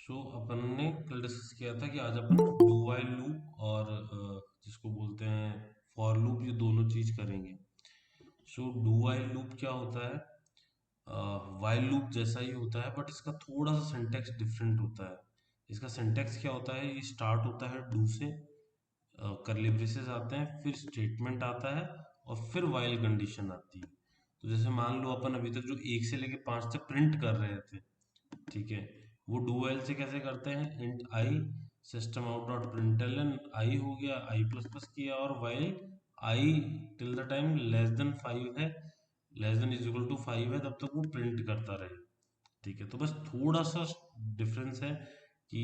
अपन ने कल डिस्कस किया था कि आज अपन डू वाइल लूप और जिसको बोलते हैं फॉर लूप, ये दोनों चीज करेंगे। डू वाइल लूप क्या होता है? वाइल लूप जैसा ही होता है, बट इसका थोड़ा सा सिंटेक्स डिफरेंट होता है। इसका सिंटेक्स क्या होता है? ये स्टार्ट होता है डू से, करली ब्रेसेस आते हैं, फिर स्टेटमेंट आता है और फिर वाइल कंडीशन आती है। तो जैसे मान लो अपन अभी तक जो 1 से लेके 5 तक प्रिंट कर रहे थे, ठीक है, वो डू वाइल से कैसे करते हैं? Int I system out dot println I हो गया, आई प्लस प्लस किया, और while I till the time less than 5 है, less than is equal to 5 है, तब तक वो प्रिंट करता रहे। ठीक है, तो बस थोड़ा सा डिफरेंस है कि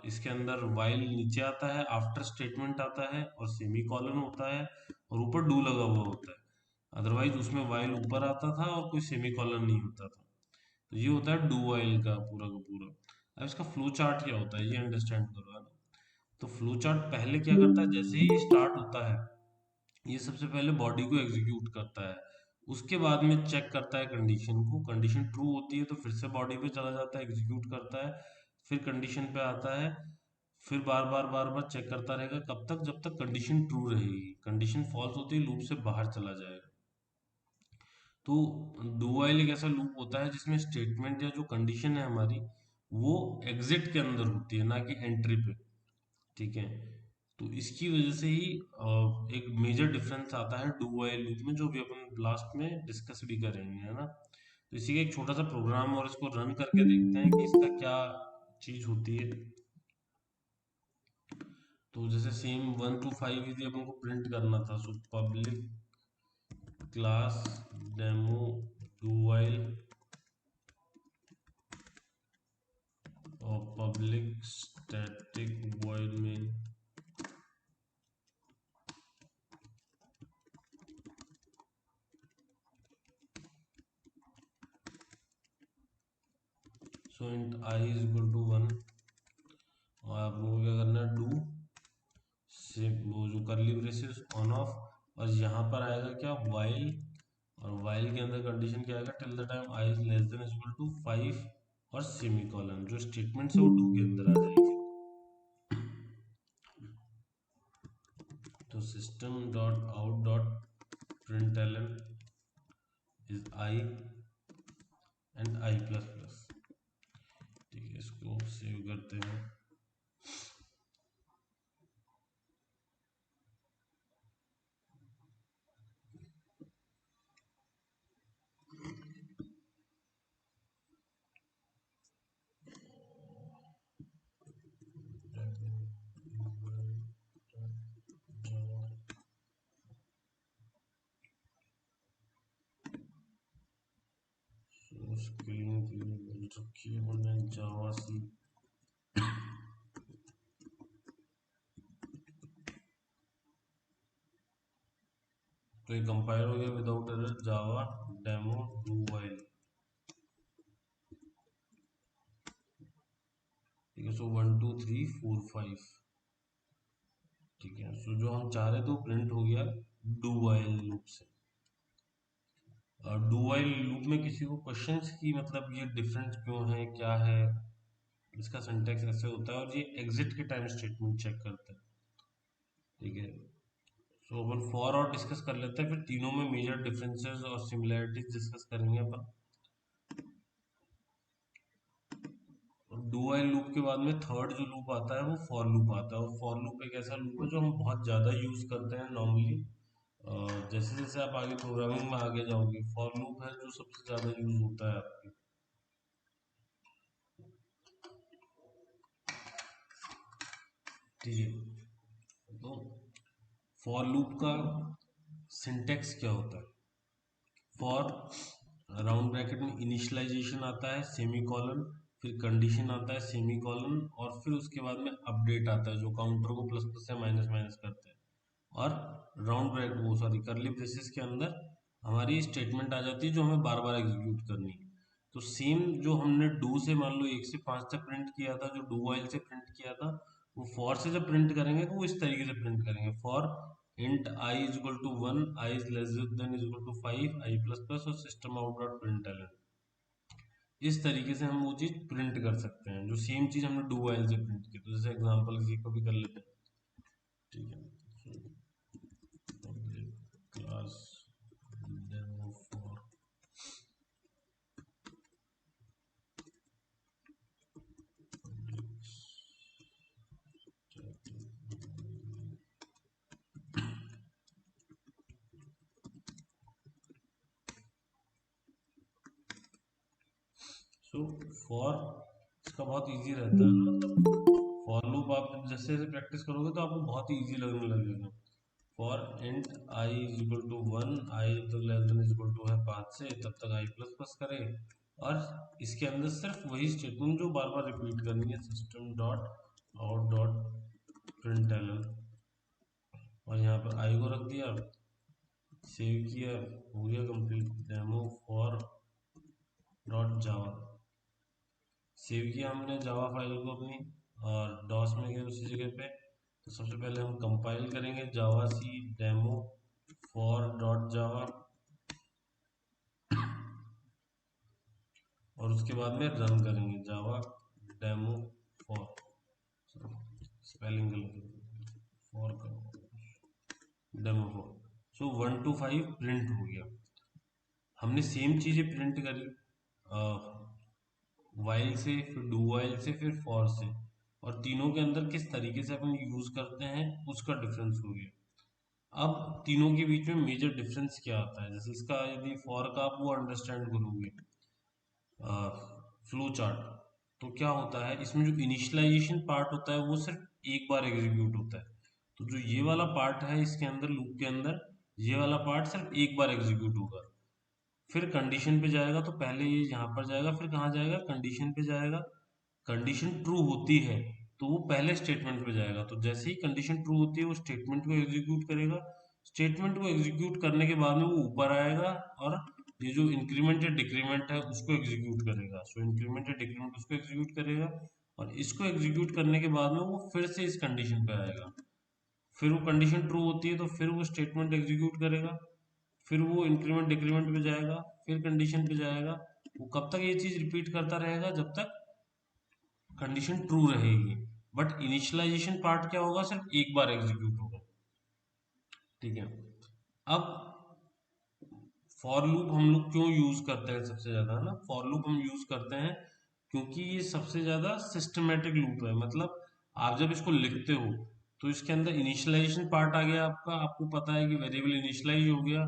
इसके अंदर वाइल नीचे आता है, आफ्टर स्टेटमेंट आता है और सेमी कॉलन होता है और ऊपर डू लगा हुआ होता है। अदरवाइज उसमें वाइल ऊपर आता था और कोई सेमी कॉलन नहीं होता था। तो ये होता है डू वाइल का पूरा का पूरा। अब इसका फ्लो चार्ट क्या होता है, ये अंडरस्टैंड करो, है ना? तो फ्लो चार्ट पहले क्या करता है, जैसे ही स्टार्ट होता है ये सबसे पहले बॉडी को एग्जीक्यूट करता है, उसके बाद में चेक करता है कंडीशन को। कंडीशन ट्रू होती है तो फिर से बॉडी पे चला जाता है, एग्जीक्यूट करता है, फिर कंडीशन पे आता है, फिर बार बार बार बार चेक करता रहेगा, कब तक? जब तक कंडीशन ट्रू रहेगी। कंडीशन फॉल्स होती है, लूप से बाहर चला जाएगा। तो डू वाइल एक ऐसा लूप होता है जिसमें स्टेटमेंट या जो कंडीशन है हमारी, वो एग्जिट के अंदर होती है, ना कि एंट्री पे। ठीक है, तो इसकी वजह से ही एक मेजर डिफरेंस आता है डू वाइल लूप में, जो भी अपन लास्ट में डिस्कस भी करेंगे, है ना? तो इसी का एक छोटा सा प्रोग्राम और इसको रन करके देखते हैं कि इसका क्या चीज होती है। तो जैसे सेम 1 to 5 यदि अपन को प्रिंट करना था, so public class demo do while और public static void main. So int I is equal to 1, और आप लोगों को क्या करना है, डू से वो जो करली ब्रेसेस ऑन ऑफ, और यहाँ पर आएगा क्या, वाइल, और वाइल के अंदर कंडीशन क्या आएगा, till the time I is less than equal to 5, और सेमी कॉलन, जो स्टेटमेंट है वो डू के अंदर आ जाएगी। तो system dot out dot println is I and I plus plus. ठीक है, इसको सेव करते हैं। स्क्रीन की बोल रखी है मैंने जावा सी। तो ये कंपाइल हो गया without error, Java demo do while. ठीक है, सो 1 2 3 4 5। ठीक है, सो जो हम चाह रहे थे वो प्रिंट हो गया डू वाइल लूप से। डू वाइल लूप में किसी को क्वेश्चंस की, मतलब ये डिफरेंस क्यों है, क्या है? इसका सिंटेक्स ऐसे होता है, और ये एग्जिट के टाइम स्टेटमेंट चेक करता है। ठीक है, सो अपन फॉर और डिस्कस कर लेते हैं, फिर तीनों में मेजर डिफरेंसेस और सिमिलैरिटीज डिस्कस करेंगे अपन। डू वाइल लूप के बाद में थर्ड जो लूप आता है वो फॉर लूप आता है, और फॉर लूप एक ऐसा लूप है जो हम बहुत ज़्यादा यूज करते हैं नॉर्मली। जैसे जैसे आप आगे प्रोग्रामिंग में आगे जाओगे, फॉर लूप है जो सबसे ज़्यादा यूज होता है आपके। ठीक है, तो फॉर लूप का सिंटेक्स क्या होता है? फॉर राउंड ब्रैकेट में इनिशियलाइजेशन आता है, सेमी कॉलन, फिर कंडीशन आता है, सेमी कॉलन, और फिर उसके बाद में अपडेट आता है जो काउंटर को प्लस प्लस से माइनस माइनस करते हैं। और राउंड ब्रैकेट वो सॉरी करली ब्रेसेस के अंदर हमारी स्टेटमेंट आ जाती है जो हमें बार बार एग्जीक्यूट करनी है। तो सेम जो हमने डू से मान लो 1 से 5 तक प्रिंट किया था, जो डू वाइल से प्रिंट किया था, वो फॉर से जब प्रिंट करेंगे तो वो इस तरीके से प्रिंट करेंगे, for int I is equal to 1, I is less than is equal to 5, I plus plus, और system out dot println. इस तरीके से हम वो चीज प्रिंट कर सकते हैं, जो सेम चीज हमने डू वाइल से प्रिंट की। तो जैसे एग्जांपल इसी को भी कर लेते हैं। ठीक है, class demo for so for, इसका बहुत इजी रहता है, मतलब फॉर लूप आप जैसे जैसे प्रैक्टिस करोगे तो आपको बहुत ही इजी लगने लगेगा। For int I is equal to one, I जब तक less than is equal to है 5 से, तब तक आई प्लस प्लस करे, और इसके अंदर सिर्फ वही स्टेटमेंट जो बार बार रिपीट करनी है, system dot out dot print L, और यहाँ पर आई को रख दिया, सेव किया, हो गया complete demo for dot Java. Save किया हमने जावा फाइल को अपनी, और डॉस में गए उसी जगह पे। तो सबसे पहले हम कंपाइल करेंगे जावा सी डेमो फॉर डॉट जावा, और उसके बाद में रन करेंगे जावा डेमो फॉर, स्पेलिंग गलत, for demo for. So 1 to 5 print हो गया। हमने सेम चीजें प्रिंट करी वाइल से, फिर डू वाइल से, फिर फॉर से, और तीनों के अंदर किस तरीके से अपन यूज करते हैं उसका डिफरेंस हो गया। अब तीनों के बीच में मेजर डिफरेंस क्या आता है, जैसे इसका यदि फॉर का आप वो अंडरस्टैंड करोगे फ्लो चार्ट, तो क्या होता है इसमें जो इनिशियलाइजेशन पार्ट होता है वो सिर्फ एक बार एग्जीक्यूट होता है। तो जो ये वाला पार्ट है इसके अंदर, लूप के अंदर, ये वाला पार्ट सिर्फ एक बार एग्जीक्यूट होगा। फिर कंडीशन पे जाएगा तो पहले ये यहाँ पर जाएगा, फिर कहाँ जाएगा, कंडीशन पे जाएगा। कंडीशन ट्रू होती है तो वो पहले स्टेटमेंट पे जाएगा, तो जैसे ही कंडीशन ट्रू होती है वो स्टेटमेंट को एग्जीक्यूट करेगा। स्टेटमेंट को एग्जीक्यूट करने के बाद में वो ऊपर आएगा, और ये जो इंक्रीमेंट या डिक्रीमेंट है उसको एग्जीक्यूट करेगा। सो इंक्रीमेंट या डिक्रीमेंट उसको एग्जीक्यूट करेगा, और इसको एग्जीक्यूट करने के बाद में वो फिर से इस कंडीशन पे आएगा। फिर वो कंडीशन ट्रू होती है तो फिर वो स्टेटमेंट एग्जीक्यूट करेगा, फिर वो इंक्रीमेंट डिक्रीमेंट पे जाएगा, फिर कंडीशन पे जाएगा। वो कब तक ये चीज रिपीट करता रहेगा, जब तक कंडीशन ट्रू रहेगी। बट इनिशियलाइजेशन पार्ट क्या होगा, सिर्फ एक बार एग्जीक्यूट होगा। ठीक है, अब फॉर लूप हम लोग क्यों यूज करते हैं सबसे ज्यादा, है ना, फॉर लूप हम यूज करते हैं क्योंकि ये सबसे ज्यादा सिस्टमेटिक लूप है। मतलब आप जब इसको लिखते हो तो इसके अंदर इनिशियलाइजेशन पार्ट आ गया आपका, आपको पता है कि वेरिएबल इनिशियलाइज हो गया,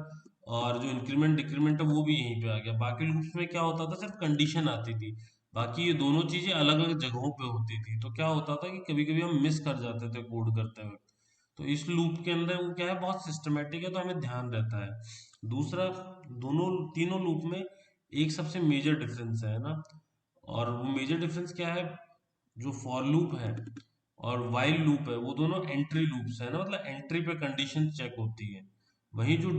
और जो इंक्रीमेंट डिक्रीमेंट है वो भी यहीं पे आ गया। बाकी लूप्स में क्या होता था, सिर्फ कंडीशन आती थी, बाकी ये दोनों चीजें अलग अलग जगहों पे होती थी। तो क्या होता था कि कभी कभी हम मिस कर जाते थे कोड करते हुए। तो इस लूप के अंदर वो क्या है, बहुत सिस्टमेटिक है, तो हमें ध्यान रहता है। दूसरा, दोनों तीनों लूप में एक सबसे मेजर डिफरेंस है ना, और वो मेजर डिफरेंस क्या है, जो फॉर लूप है और वाइल लूप है वो दोनों एंट्री लूप्स है ना, मतलब एंट्री पे कंडीशन चेक होती है। वहीं जो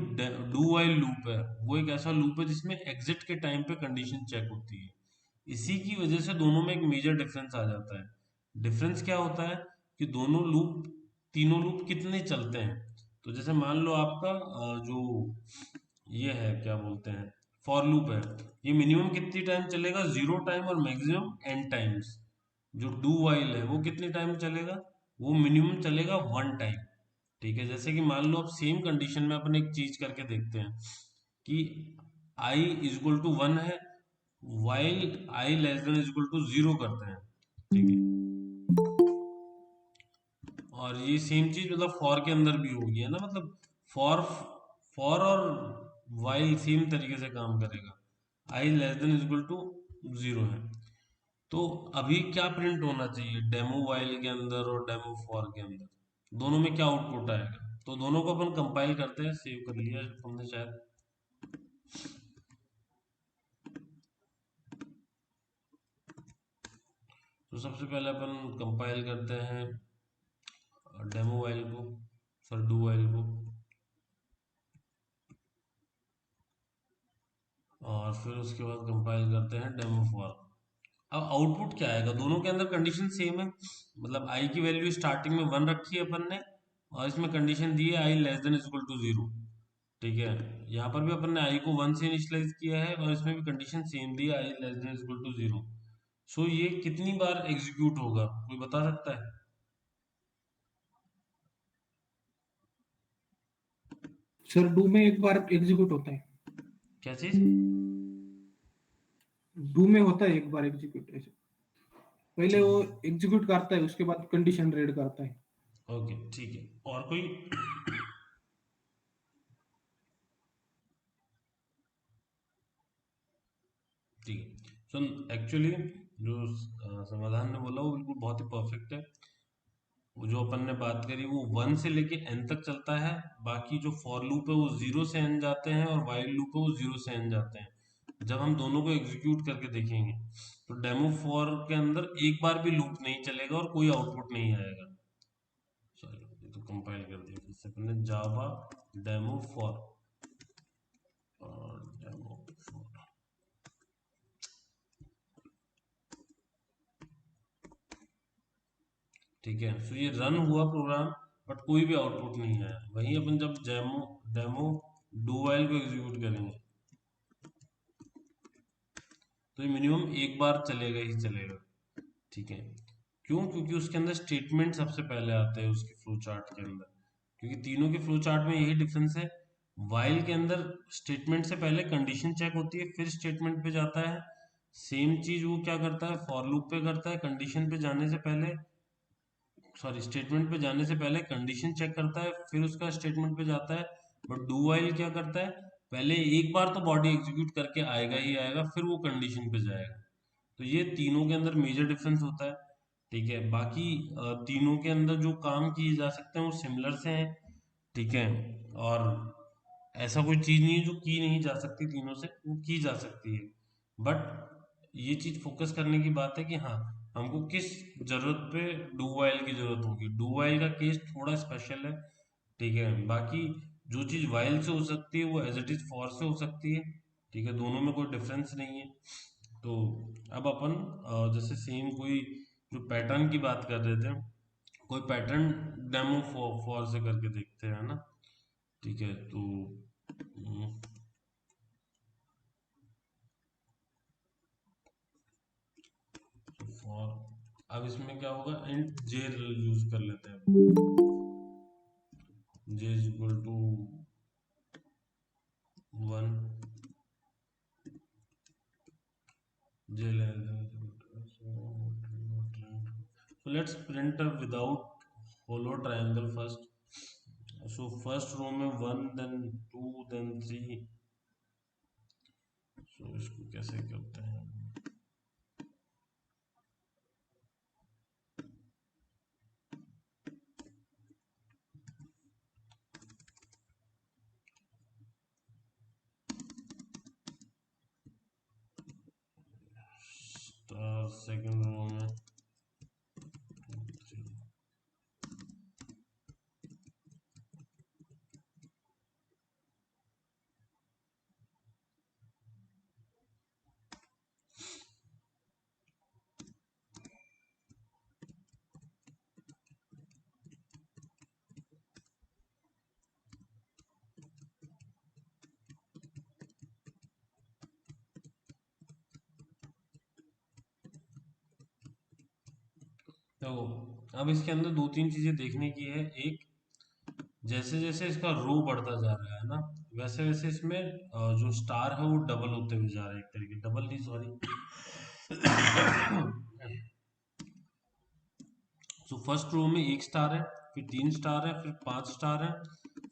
डू वाइल लूप है वो एक ऐसा लूप है जिसमें एग्जिट के टाइम पे कंडीशन चेक होती है। इसी की वजह से दोनों में एक मेजर डिफरेंस आ जाता है। डिफरेंस क्या होता है कि दोनों लूप, तीनों लूप कितने चलते हैं। तो जैसे मान लो आपका जो ये है क्या बोलते हैं, फॉर लूप है, ये मिनिमम कितनी टाइम चलेगा, 0 टाइम, और मैक्सिमम n टाइम्स। जो डू वाइल है वो कितने टाइम चलेगा, वो मिनिमम चलेगा 1 टाइम। ठीक है, जैसे कि मान लो आप सेम कंडीशन में अपन एक चीज करके देखते हैं कि आई इज इक्वल टू 1 है, while I less than is equal to 0 करते हैं। ठीक है, और ये सेम चीज मतलब फॉर के अंदर भी होगी, है ना, मतलब फॉर फॉर और वाइल सेम तरीके से काम करेगा। I less than is equal to 0 है, तो अभी क्या प्रिंट होना चाहिए डेमो वाइल के अंदर और डेमो फॉर के अंदर, दोनों में क्या आउटपुट आएगा। तो दोनों को अपन कंपाइल करते हैं, सेव कर लिया हमने शायद। तो सबसे पहले अपन कंपाइल करते हैं डेमो वाइल को, सर डू वाइल को, और फिर उसके बाद कंपाइल करते हैं डेमो फॉर। अब आउटपुट क्या आएगा, दोनों के अंदर कंडीशन सेम है, मतलब आई की वैल्यू स्टार्टिंग में 1 रखी है अपन ने, और इसमें कंडीशन दी है आई लेस देन इक्वल टू 0। ठीक है, यहाँ पर भी अपन ने आई को 1 से इनिशियलाइज किया है और इसमें भी कंडीशन सेम दी है, आई लेस देन इक्वल टू 0। सो ये कितनी बार एग्जीक्यूट होगा, कोई बता सकता है? सर डू में एक बार एग्जीक्यूट होता है। क्या चीज? डू में होता है एक बार एग्जीक्यूट ऐसे। पहले ठीक वो है, एग्जीक्यूट करता है, उसके बाद कंडीशन रीड करता है। ओके ठीक है। और कोई? ठीक है, सो एक्चुअली जो समाधान ने बोला वो बिल्कुल बहुत ही परफेक्ट है। वो जो अपन ने बात करी वो 1 से लेके n तक चलता है। बाकी जो फॉर लूप है वो 0 से n जाते हैं और वाइल लूप है वो 0 से n जाते हैं। जब हम दोनों को एग्जीक्यूट करके देखेंगे तो डेमो फॉर के अंदर एक बार भी लूप नहीं चलेगा और कोई आउटपुट नहीं आएगा। सॉरी, ये तो कंपाइल कर दिया फिर से अपने, जावा डेमो फॉर और डेमो फॉर। ठीक है, सो ये रन हुआ प्रोग्राम बट कोई भी आउटपुट नहीं आया। वहीं अपन जब डेमो डेमो डू वाइल को एग्जीक्यूट करेंगे तो ये मिनिमम एक बार चलेगा ही चलेगा। ठीक है, क्यों? क्योंकि उसके अंदर स्टेटमेंट सबसे पहले आते हैं उसके फ्लो चार्ट के अंदर। क्योंकि तीनों के फ्लो चार्ट में यही डिफरेंस है, वाइल के अंदर स्टेटमेंट से पहले कंडीशन चेक होती है फिर स्टेटमेंट पे जाता है। सेम चीज वो क्या करता है, फॉर लूप पे करता है, कंडीशन पे जाने से पहले, सॉरी स्टेटमेंट पे जाने से पहले कंडीशन चेक करता है फिर उसका स्टेटमेंट पे जाता है। बट डू वाइल क्या करता है, पहले एक बार तो बॉडी एग्जीक्यूट करके आएगा ही आएगा फिर वो कंडीशन पे जाएगा। तो ये तीनों के अंदर मेजर डिफरेंस होता है। ठीक है, बाकी तीनों के अंदर जो काम किए जा सकते हैं वो सिमिलर से हैं। ठीक है, और ऐसा कोई चीज नहीं है जो की नहीं जा सकती, तीनों से वो की जा सकती है। बट ये चीज फोकस करने की बात है कि हाँ, हमको किस जरूरत पे डू वाइल की जरूरत होगी। डू वाइल का केस थोड़ा स्पेशल है। ठीक है, बाकी जो चीज वाइल से हो सकती है वो एज इट इज फॉर से हो सकती है। ठीक है, दोनों में कोई डिफरेंस नहीं है। तो अब अपन जैसे सेम कोई जो पैटर्न की बात कर रहे थे, कोई पैटर्न डेमो फॉर से करके देखते हैं ना। ठीक है, तो फॉर, अब इसमें क्या होगा, इंट जे यूज कर लेते हैं। J is equal to 1, J less so let's print a without hollow triangle first. So first row में 1 then 2 then 3। so इसको कैसे करते हैं? स्टार सेकंड रो में 3। तो अब इसके अंदर दो तीन चीजें देखने की है। एक, जैसे जैसे इसका रो बढ़ता जा रहा है ना, वैसे वैसे इसमें जो स्टार है वो डबल होते हुए जा रहा है। एक तरीके डबल नहीं, सॉरी। सो फर्स्ट रो में एक स्टार है, फिर 3 स्टार है, फिर 5 स्टार है,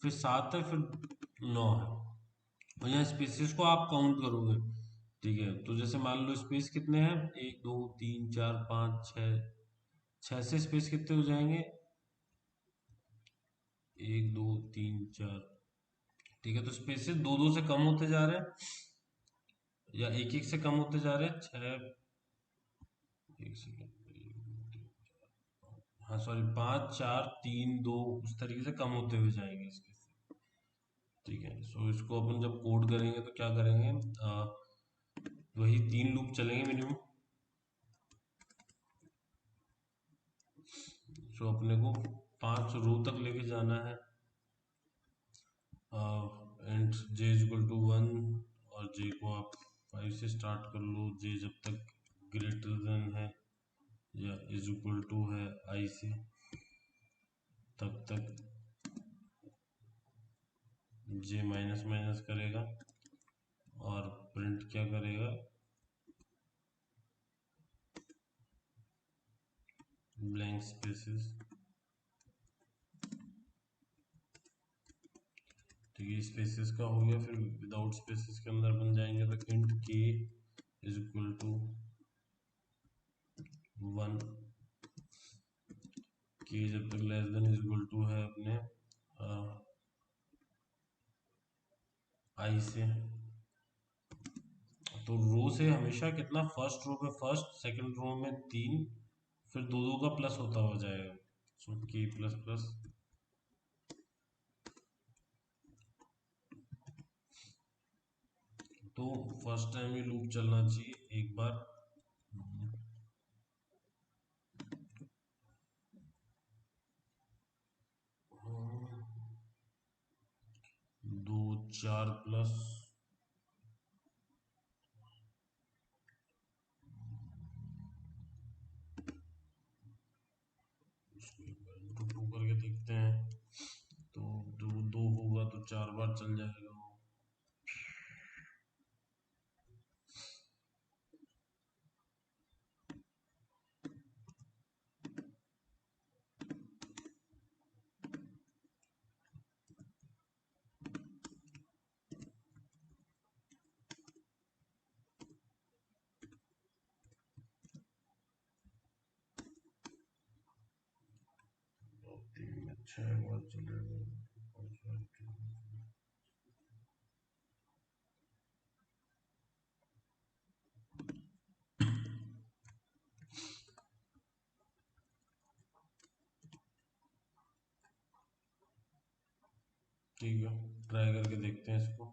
फिर 7 है, फिर 9 है। और यहाँ स्पेसेस को आप काउंट करोगे। ठीक है, तो जैसे मान लो स्पेस कितने हैं, 1 2 3 4 5 6, 6 से स्पेस कितने हो जाएंगे, 1 2 3 4। ठीक है, तो स्पेसेस दो दो से कम होते जा रहे हैं या एक एक से कम होते जा रहे हैं, 6, एक सेकेंड, हाँ सॉरी, 5 4 3 2 उस तरीके से कम होते हुए जाएंगे इसके। ठीक है, सो इसको अपन जब कोड करेंगे तो क्या करेंगे, वही 3 लूप चलेंगे मिनिमम। सो अपने को 5 रो तक लेके जाना है। And J is equal to 1 और जे को आप 5 से स्टार्ट कर लो, जे जब तक ग्रेटर देन है या इज इक्वल टू है आई से तब तक जे माइनस माइनस करेगा और प्रिंट क्या करेगा, ब्लैंक स्पेसेस। ठीक है, स्पेसेस का हो गया, फिर विदाउट स्पेसेस के अंदर बन जाएंगे तो इंट के इज इक्वल टू 1, के जब तक less than is equal to है अपने आई से, तो रो से हमेशा कितना, फर्स्ट रो में फर्स्ट, सेकंड रो में 3, फिर दो दो का प्लस होता हो जाएगा, सो के प्लस प्लस। तो फर्स्ट टाइम ये लूप चलना चाहिए एक बार, 2 4 प्लस टू टू करके देखते हैं, तो दो दो होगा तो 4 बार चल जाएगा। और 3 में 6 बार चलेगा, 5 बार ठीक है, ट्राई करके देखते हैं इसको।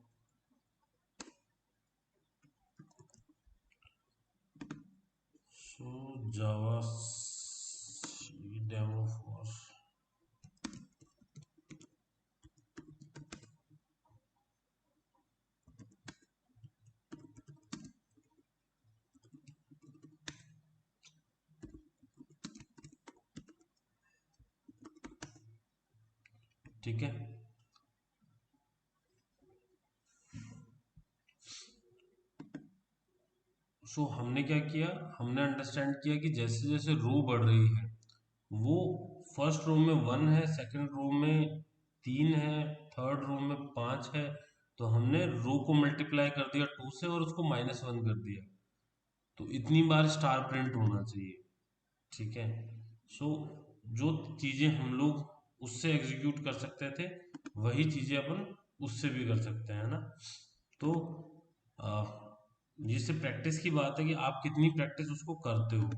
सो जावा डेमो फॉर, ठीक है। सो हमने क्या किया, हमने अंडरस्टैंड किया कि जैसे जैसे रो बढ़ रही है, वो फर्स्ट रो में 1 है, सेकंड रो में 3 है, थर्ड रो में 5 है, तो हमने रो को मल्टीप्लाई कर दिया 2 से और उसको -1 कर दिया, तो इतनी बार स्टार प्रिंट होना चाहिए। ठीक है, सो जो चीजें हम लोग उससे एग्जीक्यूट कर सकते थे, वही चीजें अपन उससे भी कर सकते हैं ना। तो आ, जिससे प्रैक्टिस की बात है कि आप कितनी प्रैक्टिस उसको करते हो।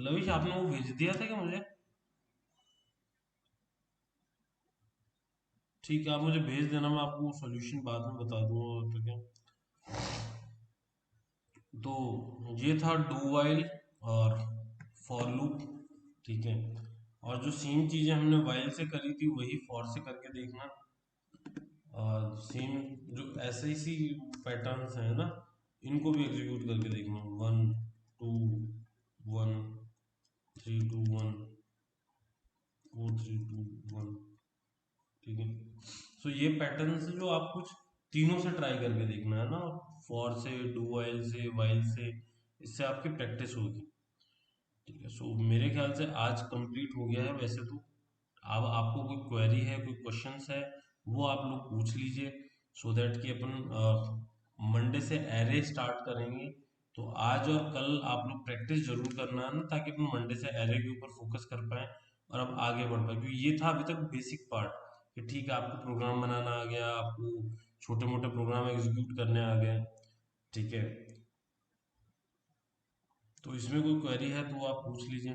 लविश, आपने वो भेज दिया था क्या मुझे? ठीक है, आप मुझे भेज देना, मैं आपको सॉल्यूशन बाद में बता दूंगा तो क्या। तो ये था डू वाइल और फॉर लूप, ठीक है। और जो सेम चीजें हमने वाइल से करी थी वही फॉर से करके देखना, और सेम जो ऐसे ही सी पैटर्न्स हैं ना, इनको भी एग्जीक्यूट करके देखना, 1 2 1 3 2 1 4 3 2 1, ठीक है। सो ये पैटर्न्स जो आप कुछ तीनों से ट्राई करके देखना है ना, फॉर से, डू वाइल से, वाइल से, इससे आपकी प्रैक्टिस होगी। ठीक है, सो मेरे ख्याल से आज कंप्लीट हो गया है वैसे तो। अब आपको कोई क्वेरी है, कोई क्वेश्चंस है, वो आप लोग पूछ लीजिए, सो दैट कि अपन मंडे से एरे स्टार्ट करेंगे। तो आज और कल आप लोग प्रैक्टिस जरूर करना है ना, ताकि अपन मंडे से एरे के ऊपर फोकस कर पाए और अब आगे बढ़ पाए, क्योंकि ये था अभी तक बेसिक पार्ट कि ठीक है, आपको प्रोग्राम बनाना आ गया, आपको छोटे मोटे प्रोग्राम एग्जीक्यूट करने आ गए, ठीक है। तो इसमें कोई क्वेरी है तो आप पूछ लीजिए।